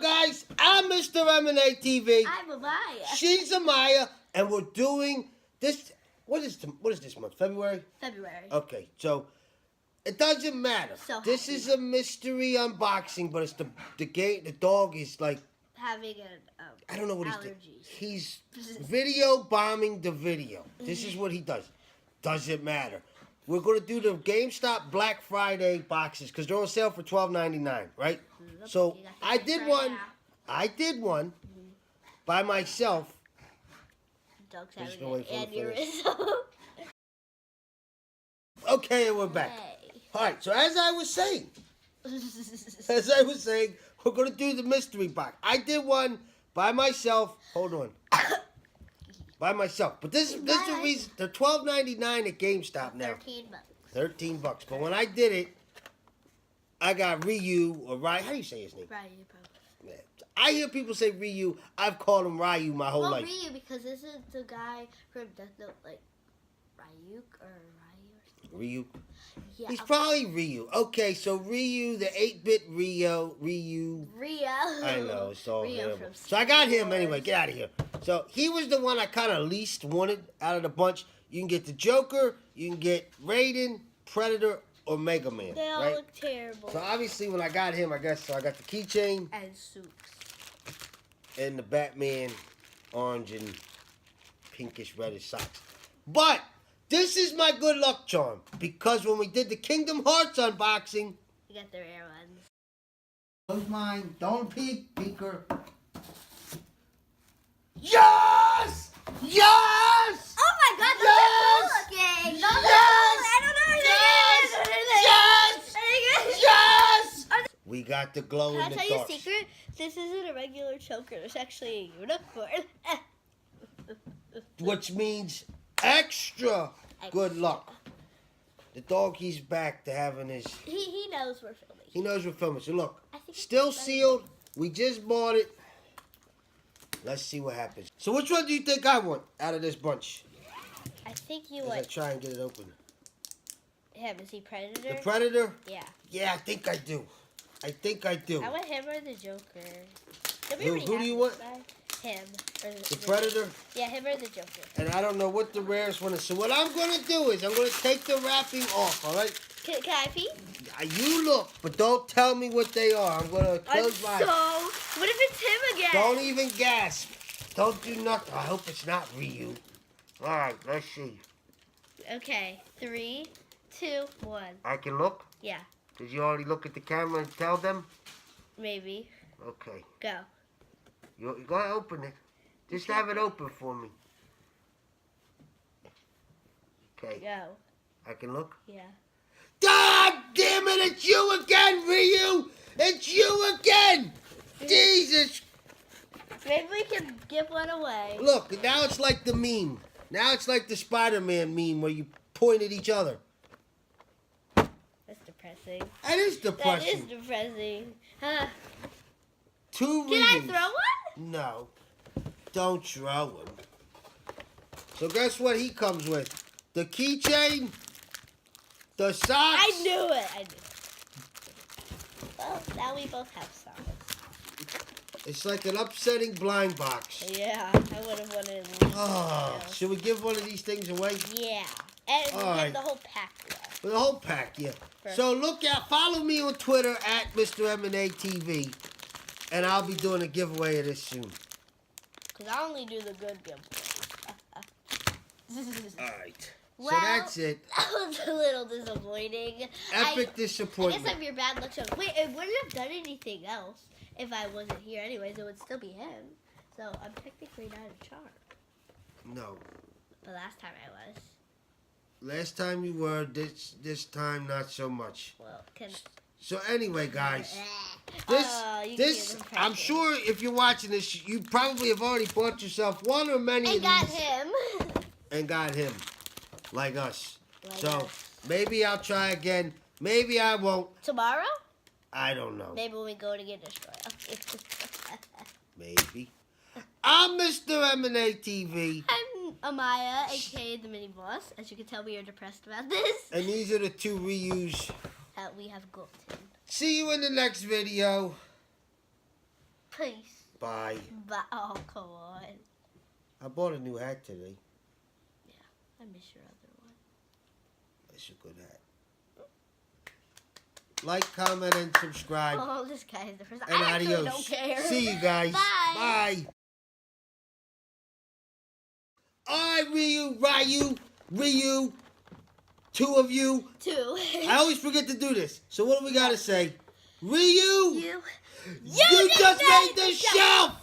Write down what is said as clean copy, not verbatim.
guys? I'm Mr. M&A TV. I'm Amaya. She's Amaya, and we're doing this. What is this month? February? February. Okay, so it doesn't matter. So this happy. is a mystery unboxing, but it's the game. The dog is like Having an I don't know what allergies. he's video bombing the video. This is what he does. Doesn't matter. We're gonna do the GameStop Black Friday boxes because they're on sale for $12.99, right? So I did one. I did one by myself. Dog's I'm just having gonna an wait for it to aneurysm. Okay, and we're back. All right. So as I was saying, we're gonna do the mystery box. I did one by myself. Hold on. By myself, but this is the reason they're $12.99 at GameStop now. $13. $13. But when I did it, I got Ryu or Ryu. How do you say his name? Ryu, probably. Yeah. I hear people say Ryu. I've called him Ryu my whole life. Ryu because this is the guy from Death Note, like Ryuk or Ryu or something. Ryu. Yeah. He's probably Ryu. Okay, so Ryu, the 8-bit Ryu. I know, it's all terrible. So I got him anyway. Get out of here. So he was the one I kind of least wanted out of the bunch. You can get the Joker, you can get Raiden, Predator, or Mega Man. They all look terrible. So obviously when I got him, I got the keychain. And suits. And the Batman orange and pinkish reddish socks. But this is my good luck charm. Because when we did the Kingdom Hearts unboxing. You got the rare ones. Close mine. Don't peek, peeker. Yes! Yes! Oh my god, those Yes! are cool looking! Yes! I don't know Yes! Yes! We got the glow Can in the I tell you a dark. secret? This isn't a regular choker. There's actually a unicorn. Which means extra good luck. The doggy's back to having his... He knows we're filming. He knows we're filming. So look, I think still sealed. We just bought it. Let's see what happens. So which one do you think I want out of this bunch? I think you As I want try and get it open. him. Is he Predator? The Predator? Yeah. Yeah, I think I do. I think I do. I want him or the Joker. Who do you want? Him. Or The Predator? Yeah, him or the Joker. And I don't know what the rarest one is. So what I'm going to do is I'm going to take the wrapping off, all right? Can I pee? You look, but don't tell me what they are. I'm going to close my eyes. What if it's him again? Don't even gasp. Don't do nothing. I hope it's not Ryu. All right, let's see. Okay, 3, 2, 1. I can look? Yeah, Did you already look at the camera and tell them? maybe. Okay. Go. You go ahead, open it. Just have it open for me. Okay. Go. I can look? Yeah. God damn it, it's you again, Ryu! It's you again! Jesus! Maybe we can give one away. Look, now it's like the meme. Now it's like the Spider-Man meme where you point at each other. That's depressing. That is depressing. That is depressing. Huh. Two Can I Ryus. throw one? No. Don't throw him. So guess what he comes with? The keychain, the socks. I knew it. Well, now we both have socks. It's like an upsetting blind box. Yeah, I would have wanted at least. Oh, should we give one of these things away? Yeah. And we All get right. the whole pack left. For the whole pack, yeah. So look out, follow me on Twitter at Mr. M&A TV, and I'll be doing a giveaway of this soon. Because I only do the good giveaways. All right. Well, so that's it. That was a little disappointing. Epic I disappointment. guess I'm your bad luck charm. Wait, it wouldn't have done anything else if I wasn't here anyways. It would still be him. So I'm technically not a charm. No. But last time I was. Last time you were, this time not so much. Well, can... So anyway, guys, you this I'm sure if you're watching this, you probably have already bought yourself one or many of got these. him. And got him. Like us. Like so us. maybe I'll try again. Maybe I won't. Tomorrow? I don't know. Maybe when we go to get destroyed. Maybe. I'm Mr. M&A TV. I'm Amaya, aka the mini boss. As you can tell, we are depressed about this. And these are the two Ryus. We have gotten. See you in the next video. Peace. Bye. Oh, come on. I bought a new hat today. Yeah, I miss your other one. That's a good hat. Like, comment, and subscribe. Oh, this guy is the first. And I actually adios. don't care. See you guys. Bye. Bye. Alright, Ryu. Two of you. Two. I always forget to do this. So what do we gotta say? Ryu. You You just made the shelf.